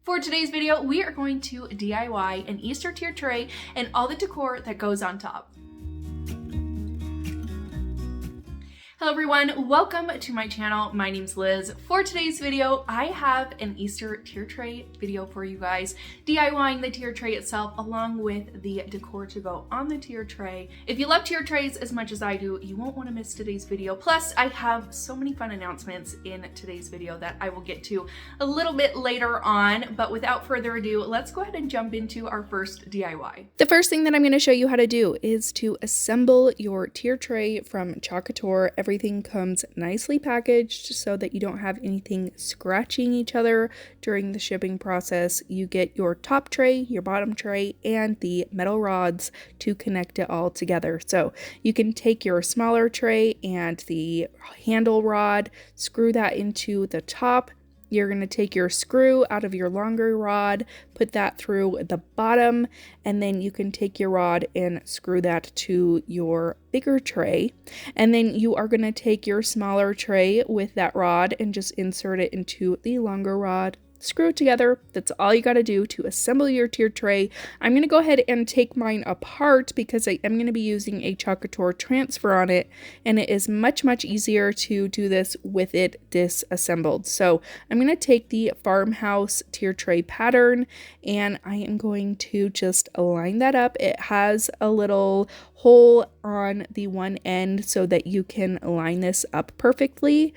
For today's video, we are going to DIY an Easter tier tray and all the decor that goes on top. Hello everyone, welcome to my channel. My name's Liz. For today's video, I have an Easter tier tray video for you guys, DIYing the tier tray itself along with the decor to go on the tier tray. If you love tier trays as much as I do, you won't want to miss today's video. Plus, I have so many fun announcements in today's video that I will get to a little bit later on. But without further ado, let's go ahead and jump into our first DIY. The first thing that I'm going to show you how to do is to assemble your tier tray from Couture. Everything comes nicely packaged so that you don't have anything scratching each other during the shipping process. You get your top tray, your bottom tray, and the metal rods to connect it all together. So you can take your smaller tray and the handle rod, screw that into the top. You're going to take your screw out of your longer rod, put that through the bottom, and then you can take your rod and screw that to your bigger tray. And then you are going to take your smaller tray with that rod and just insert it into the longer rod. Screw it together. That's all you got to do to assemble your tier tray. I'm going to go ahead and take mine apart because I am going to be using a Couture transfer on it, and it is much easier to do this with it disassembled. So I'm going to take the Farmhouse tier tray pattern and I am going to just line that up. It has a little hole on the one end so that you can line this up perfectly.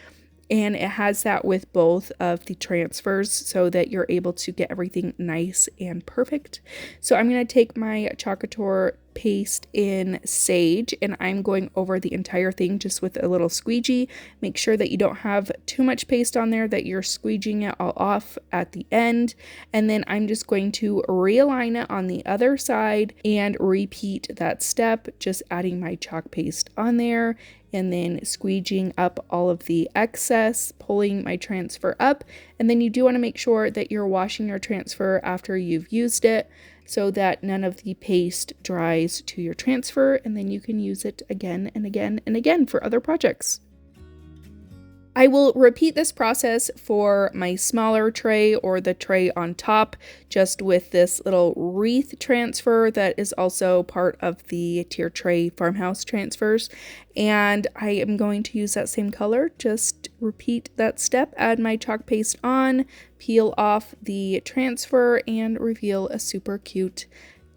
And it has that with both of the transfers so that you're able to get everything nice and perfect. So I'm going to take my Couture paste in Sage and I'm going over the entire thing just with a little squeegee. Make sure that you don't have too much paste on there, that you're squeegeeing it all off at the end. And then I'm just going to realign it on the other side and repeat that step, just adding my chalk paste on there and then squeegeeing up all of the excess, pulling my transfer up. And then you do want to make sure that you're washing your transfer after you've used it so that none of the paste dries to your transfer, and then you can use it again and again and again for other projects. I will repeat this process for my smaller tray or the tray on top, just with this little wreath transfer that is also part of the tier tray farmhouse transfers. And I am going to use that same color, just repeat that step, add my chalk paste on, peel off the transfer, and reveal a super cute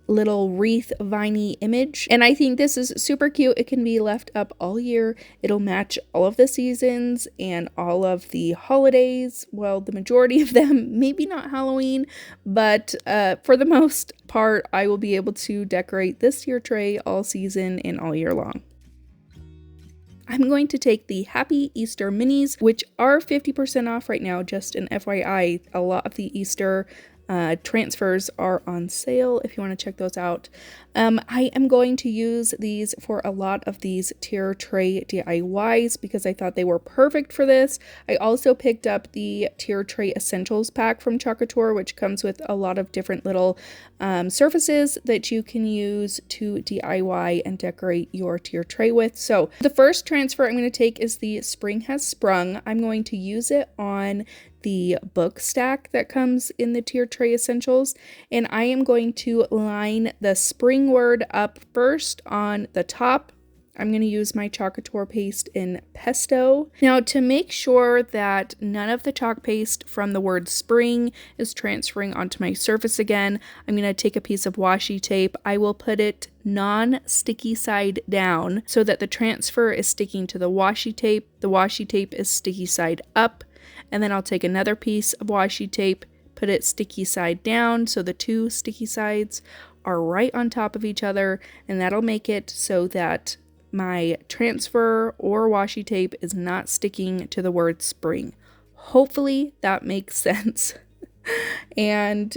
little wreath viney image. And I think this is super cute. It can be left up all year. It'll match all of the seasons and all of the holidays. Well, the majority of them, maybe not Halloween, but for the most part, I will be able to decorate this tier tray all season and all year long. I'm going to take the Happy Easter Minis, which are 50% off right now, just an FYI. A lot of the Easter transfers are on sale if you want to check those out. I am going to use these for a lot of these tier tray DIYs because I thought they were perfect for this. I also picked up the tier tray essentials pack from Couture, which comes with a lot of different little surfaces that you can use to DIY and decorate your tier tray with. So the first transfer I'm going to take is the Spring Has Sprung. I'm going to use it on the book stack that comes in the tier tray essentials, and I am going to line the spring word up first on the top. I'm going to use my Couture paste in Pesto. Now, to make sure that none of the chalk paste from the word spring is transferring onto my surface again, I'm going to take a piece of washi tape. I will put it non-sticky side down so that the transfer is sticking to the washi tape. The washi tape is sticky side up. And then I'll take another piece of washi tape, put it sticky side down so the two sticky sides are right on top of each other, and that'll make it so that my transfer or washi tape is not sticking to the word spring. Hopefully that makes sense. And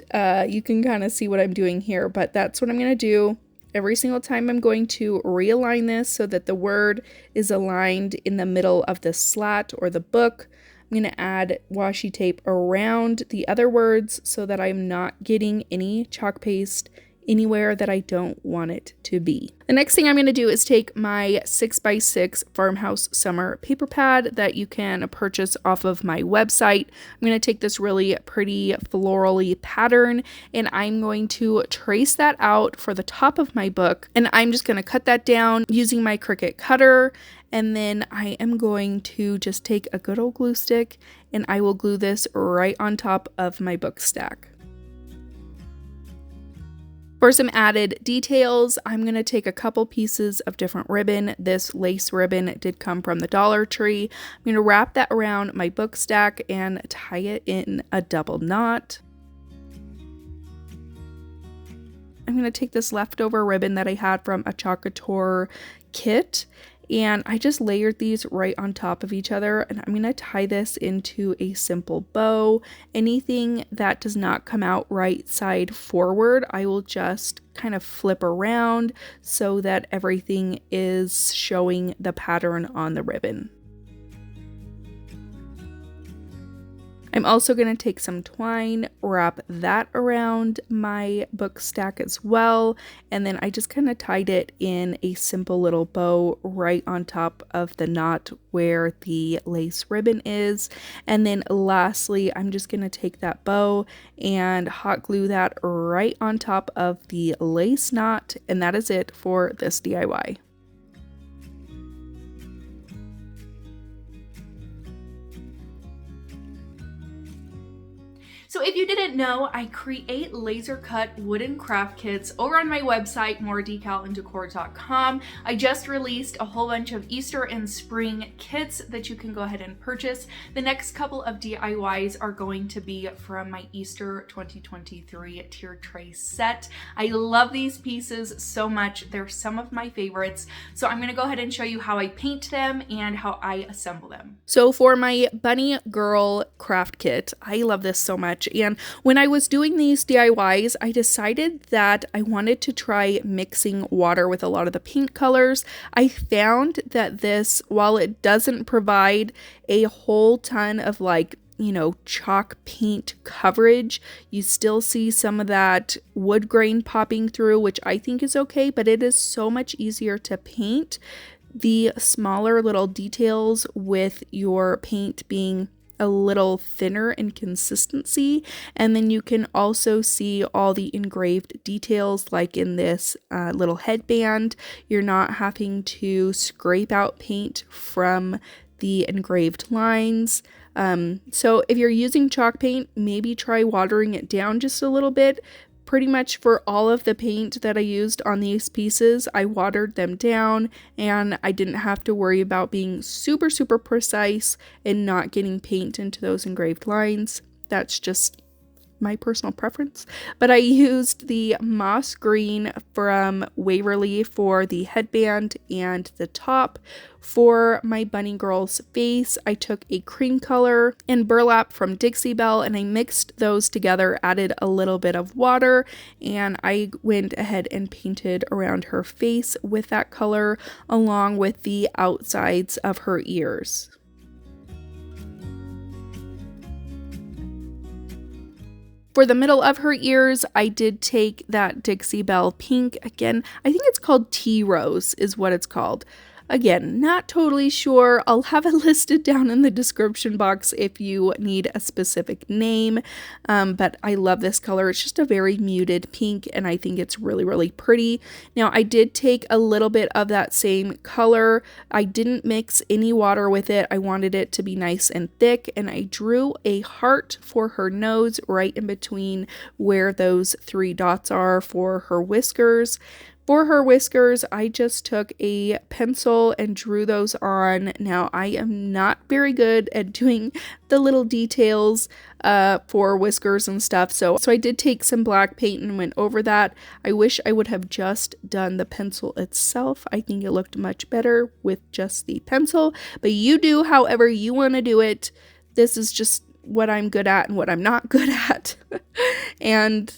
you can kind of see what I'm doing here, but that's what I'm going to do. Every single time I'm going to realign this so that the word is aligned in the middle of the slat or the book. I'm going to add washi tape around the other words so that I'm not getting any chalk paste anywhere that I don't want it to be. The next thing I'm going to do is take my 6x6 Farmhouse Summer paper pad that you can purchase off of my website. I'm going to take this really pretty florally pattern and I'm going to trace that out for the top of my book, and I'm just going to cut that down using my CRICUT cutter. And then I am going to just take a good old glue stick and I will glue this right on top of my book stack. For some added details, I'm going to take a couple pieces of different ribbon. This lace ribbon did come from the Dollar Tree. I'm going to wrap that around my book stack and tie it in a double knot. I'm going to take this leftover ribbon that I had from a Couture kit, and I just layered these right on top of each other, and I'm going to tie this into a simple bow. Anything that does not come out right side forward, I will just kind of flip around so that everything is showing the pattern on the ribbon. I'm also going to take some twine, wrap that around my book stack as well, and then I just kind of tied it in a simple little bow right on top of the knot where the lace ribbon is. And then lastly, I'm just going to take that bow and hot glue that right on top of the lace knot, and that is it for this DIY. So if you didn't know, I create laser cut wooden craft kits over on my website, moorevinyldecals.com. I just released a whole bunch of Easter and spring kits that you can go ahead and purchase. The next couple of DIYs are going to be from my Easter 2023 tier tray set. I love these pieces so much. They're some of my favorites. So I'm going to go ahead and show you how I paint them and how I assemble them. So for my bunny girl craft kit, I love this so much. And when I was doing these DIYs, I decided that I wanted to try mixing water with a lot of the paint colors. I found that this, while it doesn't provide a whole ton of chalk paint coverage, you still see some of that wood grain popping through, which I think is okay, but it is so much easier to paint the smaller little details with your paint being a little thinner in consistency. And then you can also see all the engraved details, like in this little headband. You're not having to scrape out paint from the engraved lines. So if you're using chalk paint, maybe try watering it down just a little bit. Pretty much for all of the paint that I used on these pieces, I watered them down and I didn't have to worry about being super precise and not getting paint into those engraved lines. That's just my personal preference. But I used the moss green from Waverly for the headband and the top. For my bunny girl's face, I took a cream color and burlap from Dixie Belle and I mixed those together, added a little bit of water, and I went ahead and painted around her face with that color along with the outsides of her ears. For the middle of her ears, I did take that Dixie Belle pink. Again, I think it's called Tea Rose is what it's called. Again, not totally sure. I'll have it listed down in the description box if you need a specific name, but I love this color. It's just a very muted pink, and I think it's really pretty. Now, I did take a little bit of that same color. I didn't mix any water with it. I wanted it to be nice and thick, and I drew a heart for her nose right in between where those 3 dots are for her whiskers. For her whiskers, I just took a pencil and drew those on. Now, I am not very good at doing the little details for whiskers and stuff, so I did take some black paint and went over that. I wish I would have just done the pencil itself. I think it looked much better with just the pencil, but you do however you want to do it. This is just what I'm good at and what I'm not good at. And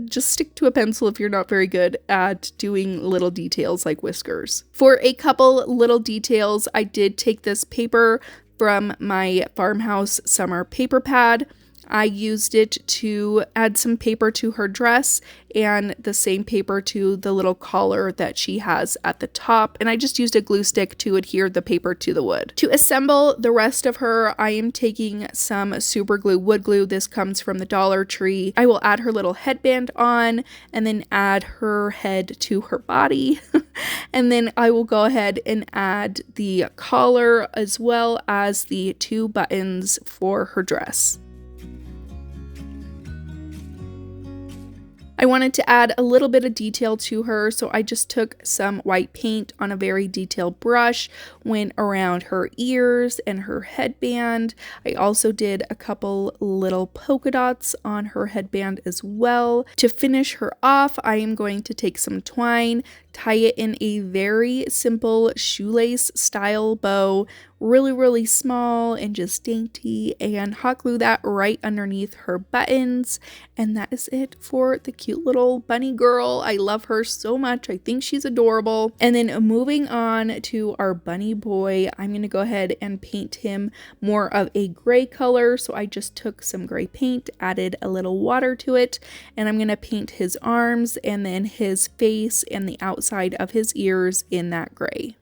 just stick to a pencil if you're not very good at doing little details like whiskers. For a couple little details, I did take this paper from my Farmhouse Summer paper pad. I used it to add some paper to her dress and the same paper to the little collar that she has at the top. And I just used a glue stick to adhere the paper to the wood. To assemble the rest of her, I am taking some super glue wood glue. This comes from the Dollar Tree. I will add her little headband on and then add her head to her body. And then I will go ahead and add the collar as well as the 2 buttons for her dress. I wanted to add a little bit of detail to her, so I just took some white paint on a very detailed brush, went around her ears and her headband. I also did a couple little polka dots on her headband as well. To finish her off, I am going to take some twine, tie it in a very simple shoelace style bow, really small and just dainty, and hot glue that right underneath her buttons. And that is it for the cute little bunny girl. I love her so much. I think she's adorable. And then moving on to our bunny boy, I'm going to go ahead and paint him more of a gray color. So I just took some gray paint, added a little water to it, and I'm going to paint his arms and then his face and the outside of his ears in that gray.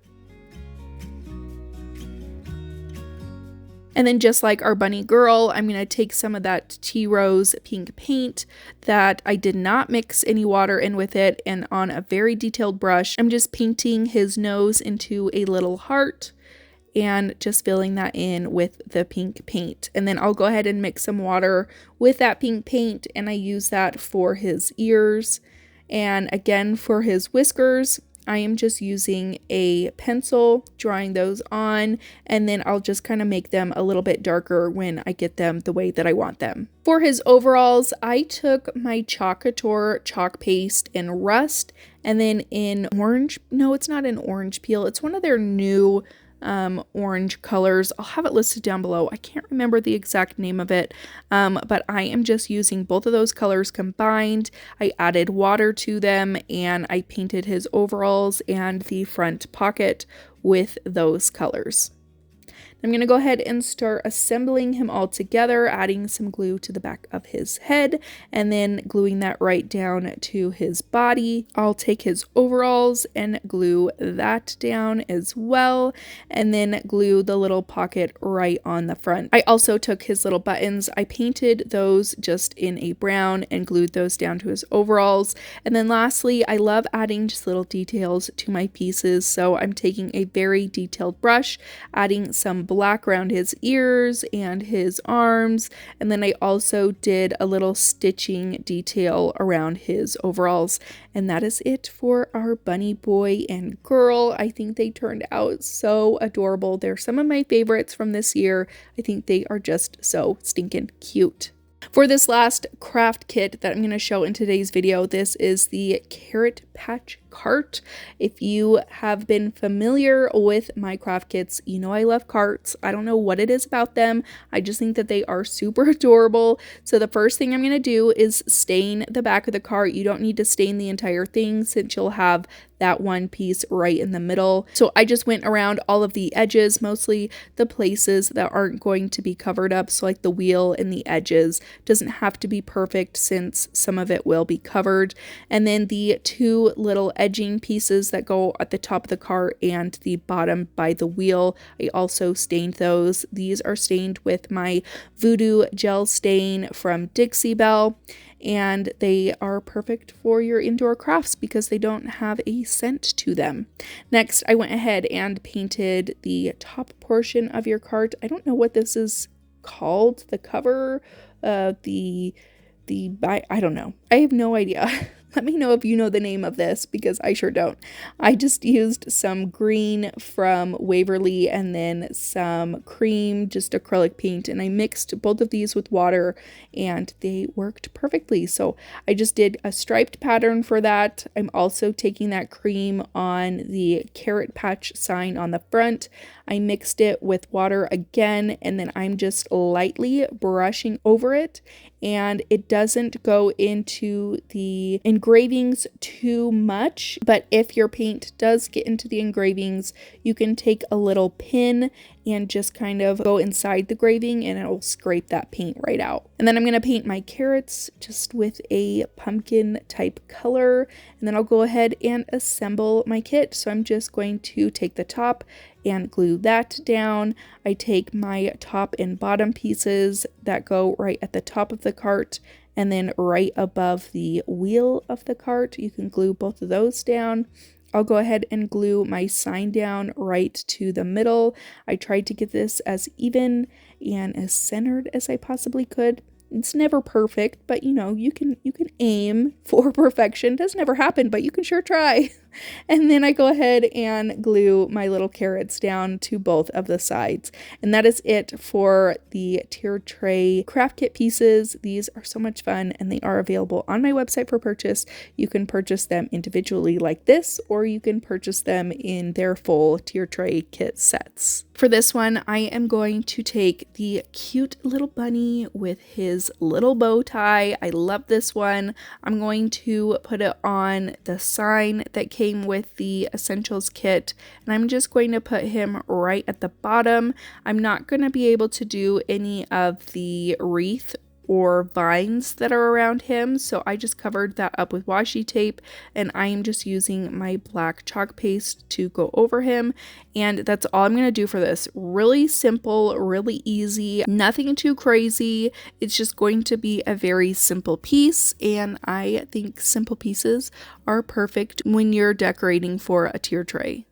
And then just like our bunny girl, I'm going to take some of that tea rose pink paint that I did not mix any water in with it, and on a very detailed brush, I'm just painting his nose into a little heart and just filling that in with the pink paint. And then I'll go ahead and mix some water with that pink paint, and I use that for his ears. And again, for his whiskers, I am just using a pencil, drawing those on, and then I'll just kind of make them a little bit darker when I get them the way that I want them. For his overalls, I took my Couture chalk paste in Rust, and then in orange, no, it's not an orange peel, it's one of their new orange colors. I'll have it listed down below. I can't remember the exact name of it, but I am just using both of those colors combined. I added water to them and I painted his overalls and the front pocket with those colors. I'm going to go ahead and start assembling him all together, adding some glue to the back of his head and then gluing that right down to his body. I'll take his overalls and glue that down as well, and then glue the little pocket right on the front. I also took his little buttons. I painted those just in a brown and glued those down to his overalls. And then lastly, I love adding just little details to my pieces, so I'm taking a very detailed brush, adding some black around his ears and his arms, and then I also did a little stitching detail around his overalls. And that is it for our bunny boy and girl. I think they turned out so adorable. They're some of my favorites from this year. I think they are just so stinking cute. For this last craft kit that I'm going to show in today's video, this is the Carrot Patch cart. If you have been familiar with my craft kits, you know I love carts. I don't know what it is about them. I just think that they are super adorable. So the first thing I'm going to do is stain the back of the cart. You don't need to stain the entire thing since you'll have that one piece right in the middle. So I just went around all of the edges, mostly the places that aren't going to be covered up. So like the wheel and the edges doesn't have to be perfect since some of it will be covered. And then the two little edging pieces that go at the top of the cart and the bottom by the wheel, I also stained those. These are stained with my Voodoo gel stain from Dixie Belle, and they are perfect for your indoor crafts because they don't have a scent to them. Next, I went ahead and painted the top portion of your cart. I don't know what this is called, the cover, I don't know. I have no idea. Let me know if you know the name of this because I sure don't. I just used some green from Waverly and then some cream, just acrylic paint, and I mixed both of these with water and they worked perfectly. So I just did a striped pattern for that. I'm also taking that cream on the Carrot Patch sign on the front. I mixed it with water again, and then I'm just lightly brushing over it, and it doesn't go into the engravings too much, but if your paint does get into the engravings, you can take a little pin and just kind of go inside the graving and it'll scrape that paint right out. And then I'm going to paint my carrots just with a pumpkin type color, and then I'll go ahead and assemble my kit. So I'm just going to take the top and glue that down. I take my top and bottom pieces that go right at the top of the cart and then right above the wheel of the cart. You can glue both of those down. I'll go ahead and glue my sign down right to the middle. I tried to get this as even and as centered as I possibly could. It's never perfect, but you know, you can aim for perfection. It doesn't ever happen, but you can sure try. And then I go ahead and glue my little carrots down to both of the sides. And that is it for the tier tray craft kit pieces. These are so much fun and they are available on my website for purchase. You can purchase them individually like this, or you can purchase them in their full tier tray kit sets. For this one, I am going to take the cute little bunny with his little bow tie. I love this one. I'm going to put it on the sign that came with the essentials kit, and I'm just going to put him right at the bottom. I'm not going to be able to do any of the wreath or vines that are around him, so I just covered that up with washi tape, and I am just using my black chalk paste to go over him, and that's all I'm going to do for this. Really simple, really easy, nothing too crazy. It's just going to be a very simple piece, and I think simple pieces are perfect when you're decorating for a tier tray.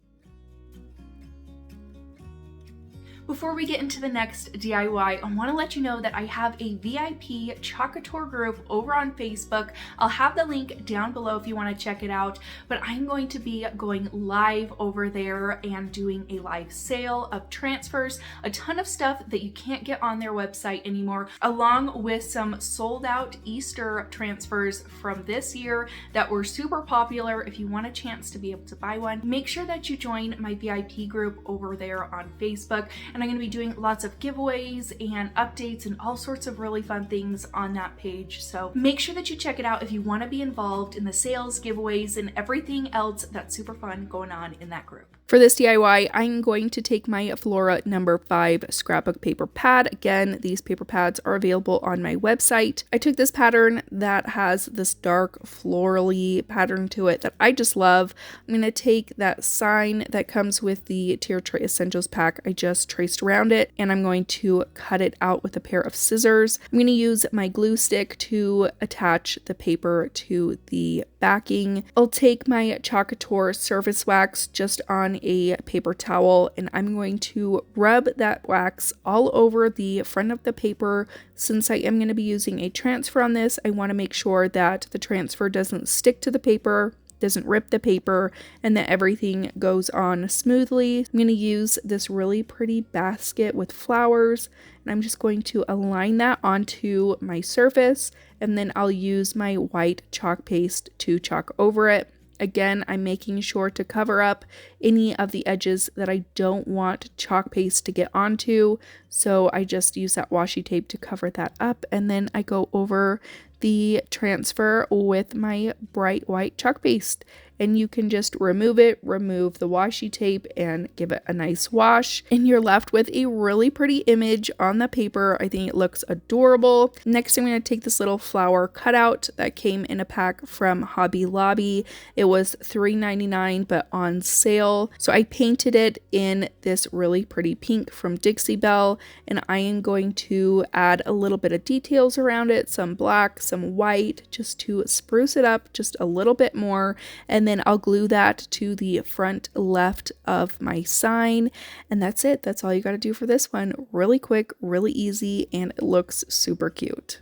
Before we get into the next DIY, I want to let you know that I have a VIP Couture group over on Facebook. I'll have the link down below if you want to check it out, but I'm going to be going live over there and doing a live sale of transfers, a ton of stuff that you can't get on their website anymore, along with some sold out Easter transfers from this year that were super popular. If you want a chance to be able to buy one, make sure that you join my VIP group over there on Facebook. And I'm going to be doing lots of giveaways and updates and all sorts of really fun things on that page. So make sure that you check it out if you want to be involved in the sales, giveaways, and everything else that's super fun going on in that group. For this DIY, I'm going to take my Flora number 5 scrapbook paper pad. Again, these paper pads are available on my website. I took this pattern that has this dark florally pattern to it that I just love. I'm going to take that sign that comes with the Tier Tray Essentials pack I just traced around it, and I'm going to cut it out with a pair of scissors. I'm going to use my glue stick to attach the paper to the backing. I'll take my Couture surface wax just on a paper towel, and I'm going to rub that wax all over the front of the paper. Since I am going to be using a transfer on this, I want to make sure that the transfer doesn't stick to the paper, doesn't rip the paper, and that everything goes on smoothly. I'm going to use this really pretty basket with flowers, and I'm just going to align that onto my surface, and then I'll use my white chalk paste to chalk over it. Again, I'm making sure to cover up any of the edges that I don't want chalk paste to get onto, so I just use that washi tape to cover that up, and then I go over the transfer with my bright white chalk paste, and you can just remove it, remove the washi tape, and give it a nice wash, and you're left with a really pretty image on the paper. I think it looks adorable. Next, I'm going to take this little flower cutout that came in a pack from Hobby Lobby. It was $3.99 but on sale, so I painted it in this really pretty pink from Dixie Belle, and I am going to add a little bit of details around it, some black, some white, just to spruce it up just a little bit more, and then I'll glue that to the front left of my sign, and that's it. That's all you got to do for this one. Really quick, really easy, and it looks super cute.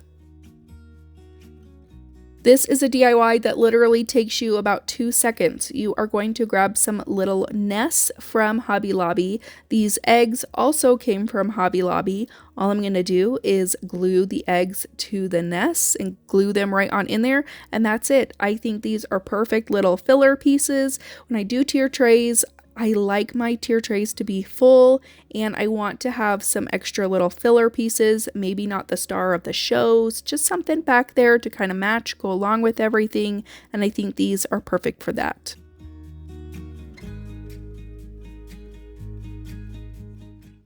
This is a DIY that literally takes you about 2 seconds. You are going to grab some little nests from Hobby Lobby. These eggs also came from Hobby Lobby. All I'm going to do is glue the eggs to the nests and glue them right on in there, and that's it. I think these are perfect little filler pieces. When I do tier trays, I like my tier trays to be full, and I want to have some extra little filler pieces, maybe not the star of the shows, just something back there to kind of match, go along with everything, and I think these are perfect for that.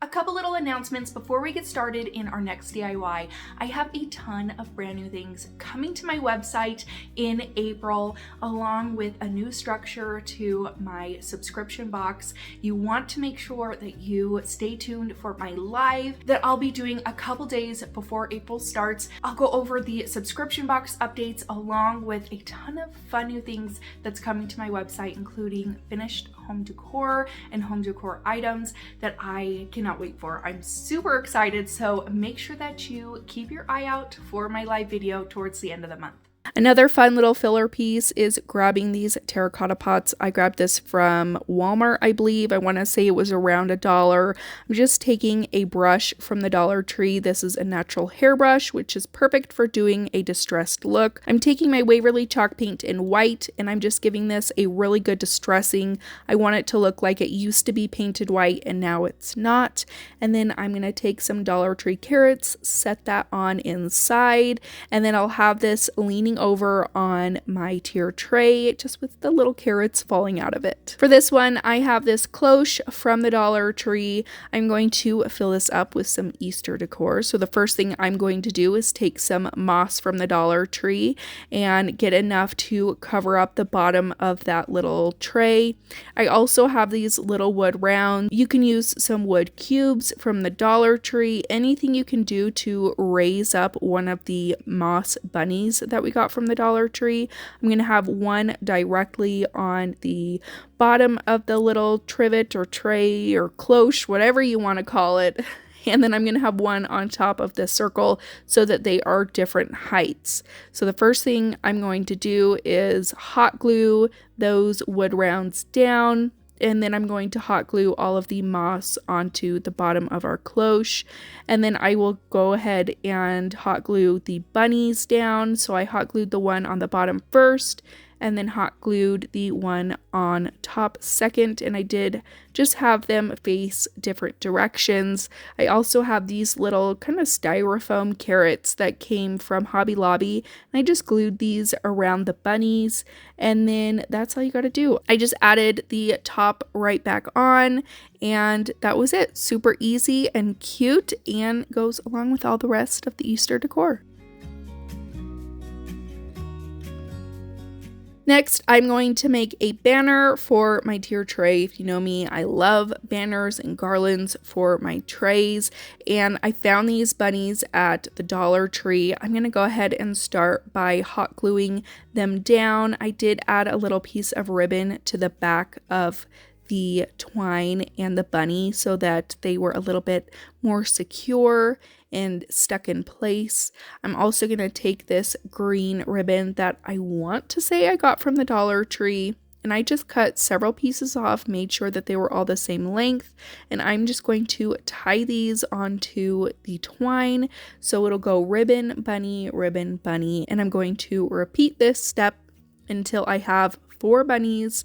A couple little announcements before we get started in our next DIY. I have a ton of brand new things coming to my website in April, along with a new structure to my subscription box. You want to make sure that you stay tuned for my live that I'll be doing a couple days before April starts. I'll go over the subscription box updates along with a ton of fun new things that's coming to my website, including finished home decor and home decor items that I cannot wait for. I'm super excited, so make sure that you keep your eye out for my live video towards the end of the month. Another fun little filler piece is grabbing these terracotta pots. I grabbed this from Walmart, I believe. I want to say it was around $1. I'm just taking a brush from the Dollar Tree. This is a natural hairbrush, which is perfect for doing a distressed look. I'm taking my Waverly chalk paint in white, and I'm just giving this a really good distressing. I want it to look like it used to be painted white, and now it's not. And then I'm going to take some Dollar Tree carrots, set that on inside, and then I'll have this leaning over on my tier tray just with the little carrots falling out of it. For this one, I have this cloche from the Dollar Tree. I'm going to fill this up with some Easter decor. So the first thing I'm going to do is take some moss from the Dollar Tree and get enough to cover up the bottom of that little tray. I also have these little wood rounds. You can use some wood cubes from the Dollar Tree, anything you can do to raise up one of the moss bunnies that we got from the Dollar Tree. I'm going to have one directly on the bottom of the little trivet or tray or cloche, whatever you want to call it. And then I'm going to have one on top of the circle so that they are different heights. So the first thing I'm going to do is hot glue those wood rounds down. And then I'm going to hot glue all of the moss onto the bottom of our cloche. And then I will go ahead and hot glue the bunnies down. So I hot glued the one on the bottom first, and then hot glued the one on top second, and I did just have them face different directions. I also have these little kind of styrofoam carrots that came from Hobby Lobby, and I just glued these around the bunnies, and then that's all you gotta do. I just added the top right back on, and that was it. Super easy and cute, and goes along with all the rest of the Easter decor. Next, I'm going to make a banner for my tier tray. If you know me, I love banners and garlands for my trays, and I found these bunnies at the Dollar Tree. I'm going to go ahead and start by hot gluing them down. I did add a little piece of ribbon to the back of the twine and the bunny so that they were a little bit more secure and stuck in place. I'm also going to take this green ribbon that I want to say I got from the Dollar Tree, and I just cut several pieces off, made sure that they were all the same length, and I'm just going to tie these onto the twine so it'll go ribbon, bunny, and I'm going to repeat this step until I have 4 bunnies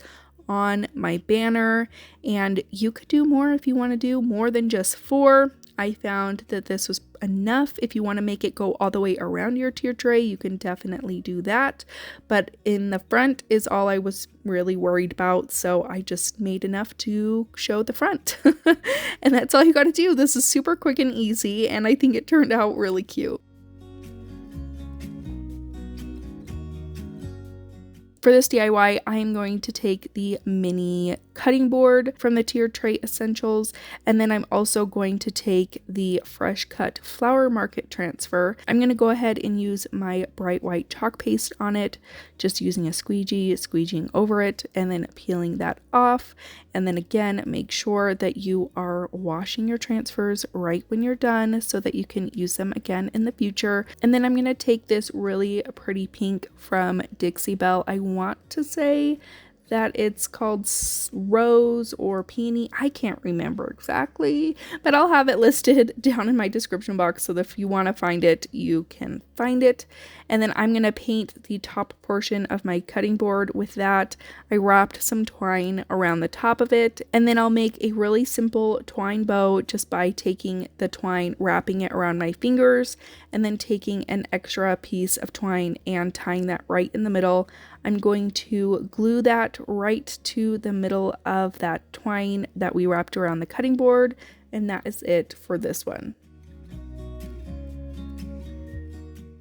on my banner, and you could do more if you want to do more than just 4. I found that this was enough. If you want to make it go all the way around your tier tray, you can definitely do that. But in the front is all I was really worried about, so I just made enough to show the front. And that's all you got to do. This is super quick and easy, and I think it turned out really cute. For this DIY, I am going to take the mini cutting board from the Tier Tray Essentials, and then I'm also going to take the Fresh Cut Flower Market Transfer. I'm going to go ahead and use my bright white chalk paste on it, just using a squeegee, squeegeeing over it, and then peeling that off. And then again, make sure that you are washing your transfers right when you're done so that you can use them again in the future. And then I'm going to take this really pretty pink from Dixie Belle. I want to say that it's called Rose or Peony. I can't remember exactly, but I'll have it listed down in my description box so that if you want to find it, you can find it. And then I'm going to paint the top portion of my cutting board with that. I wrapped some twine around the top of it, and then I'll make a really simple twine bow just by taking the twine, wrapping it around my fingers, and then taking an extra piece of twine and tying that right in the middle. I'm going to glue that right to the middle of that twine that we wrapped around the cutting board, and that is it for this one.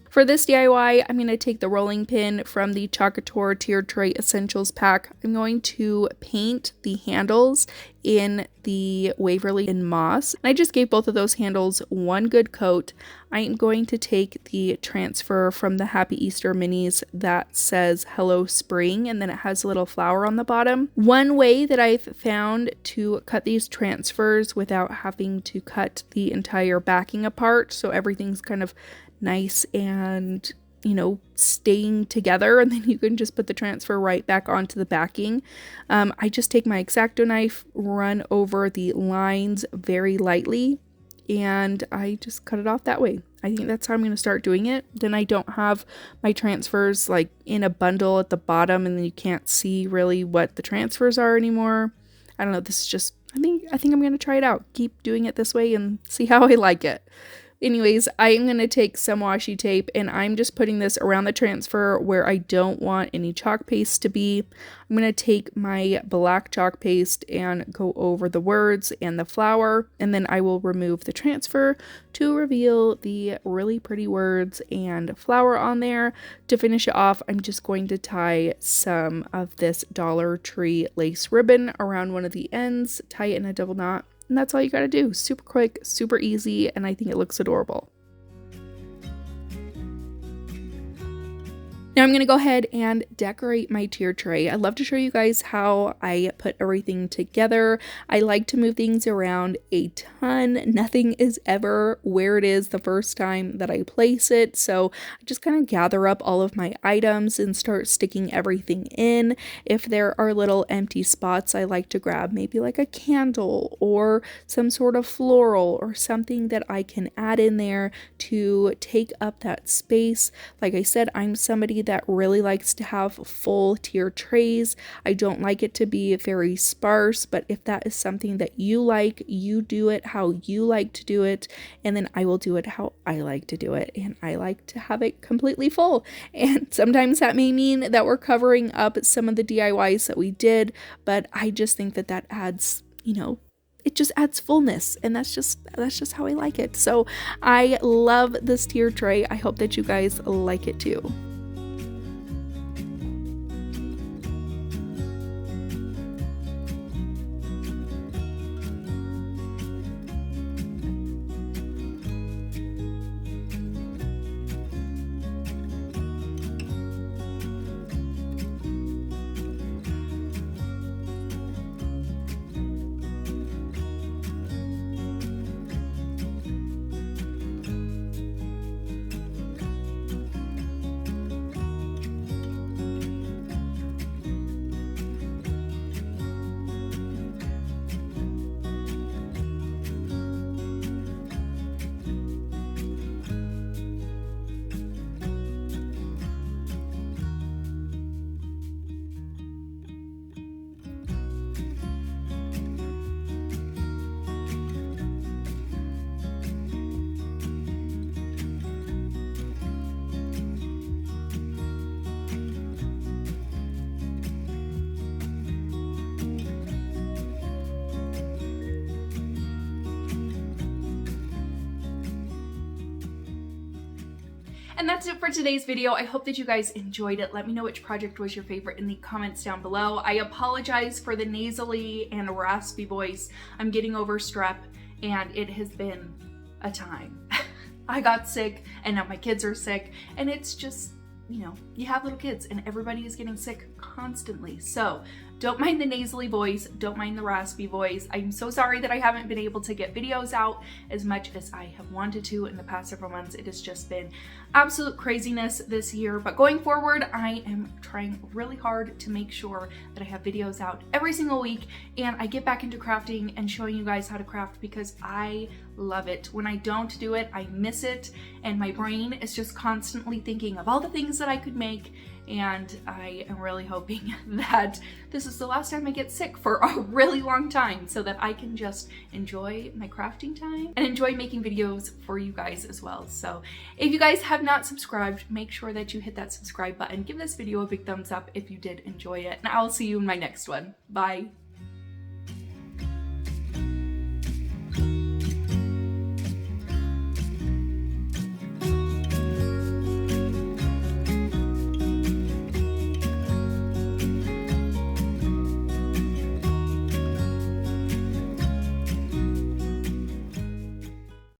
For this DIY, I'm going to take the rolling pin from the Couture Tier Tray Essentials pack. I'm going to paint the handles in the Waverly in Moss. And I just gave both of those handles one good coat. I'm going to take the transfer from the Happy Easter minis that says Hello Spring, and then it has a little flower on the bottom. One way that I've found to cut these transfers without having to cut the entire backing apart, so everything's kind of nice and, you know, staying together, and then you can just put the transfer right back onto the backing. I just take my X-Acto knife, run over the lines very lightly, and I just cut it off that way. I think that's how I'm going to start doing it. Then I don't have my transfers like in a bundle at the bottom, and then you can't see really what the transfers are anymore. I don't know, this is just, I think I'm going to try it out. Keep doing it this way and see how I like it. Anyways, I'm going to take some washi tape, and I'm just putting this around the transfer where I don't want any chalk paste to be. I'm going to take my black chalk paste and go over the words and the flower, and then I will remove the transfer to reveal the really pretty words and flower on there. To finish it off, I'm just going to tie some of this Dollar Tree lace ribbon around one of the ends, tie it in a double knot. And that's all you gotta do. Super quick, super easy, and I think it looks adorable. Now I'm going to go ahead and decorate my tier tray. I love to show you guys how I put everything together. I like to move things around a ton. Nothing is ever where it is the first time that I place it. So I just kind of gather up all of my items and start sticking everything in. If there are little empty spots, I like to grab maybe like a candle or some sort of floral or something that I can add in there to take up that space. Like I said, I'm somebody that really likes to have full tier trays. I don't like it to be very sparse, but if that is something that you like, you do it how you like to do it, and then I will do it how I like to do it, and I like to have it completely full. And sometimes that may mean that we're covering up some of the DIYs that we did, but I just think that that adds, you know, it just adds fullness, and that's just how I like it. So I love this tier tray. I hope that you guys like it too. And that's it for today's video. I hope that you guys enjoyed it. Let me know which project was your favorite in the comments down below. I apologize for the nasally and raspy voice. I'm getting over strep, and it has been a time. I got sick, and now my kids are sick, and it's just, you know, you have little kids and everybody is getting sick constantly. So don't mind the nasally voice, don't mind the raspy voice. I'm so sorry that I haven't been able to get videos out as much as I have wanted to in the past several months. It has just been absolute craziness this year, but going forward, I am trying really hard to make sure that I have videos out every single week and I get back into crafting and showing you guys how to craft, because I love it. When I don't do it, I miss it, and my brain is just constantly thinking of all the things that I could make. And I am really hoping that this is the last time I get sick for a really long time, so that I can just enjoy my crafting time and enjoy making videos for you guys as well. So if you guys have not subscribed, make sure that you hit that subscribe button. Give this video a big thumbs up if you did enjoy it, and I'll see you in my next one. Bye.